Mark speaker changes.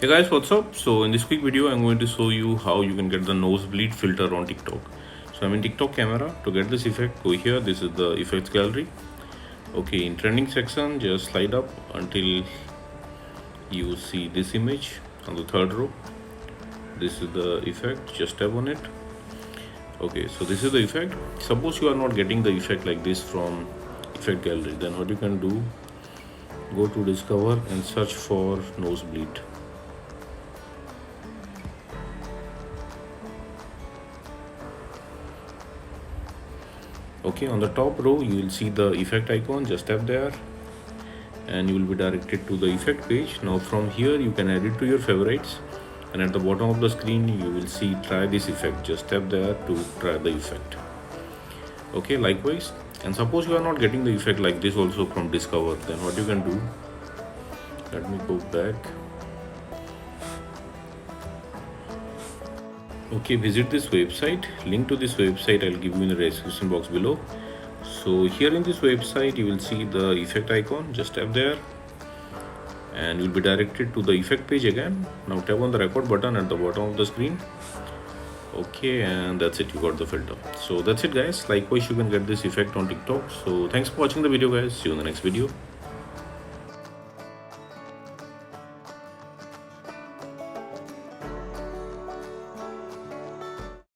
Speaker 1: Hey guys, what's up? So in this quick video I'm going to show you how you can get the nosebleed filter on TikTok. So I'm in TikTok camera. To get this effect, go here. This is the effects gallery. Okay, in trending section, just slide up until you see this image on the third row. This is the effect, just tap on it. Okay, so this is the effect. Suppose you are not getting the effect like this from effect gallery, then what you can do, go to discover and search for nosebleed. Okay, on the top row you will see the effect icon. Just tap there and you will be directed to the effect page. Now from here you can add it to your favorites, and at the bottom of the screen you will see try this effect. Just tap there to try the effect. Okay, likewise, and suppose you are not getting the effect like this also from discover, then what you can do, let me go back. Okay, visit this website. Link to this website I'll give you in the description box below. So here in this website you will see the effect icon. Just tap there and you'll be directed to the effect page again. Now tap on the record button at the bottom of the screen. Okay, and that's it, you got the filter. So that's it guys. Likewise, you can get this effect on TikTok. So thanks for watching the video guys. See you in the next video.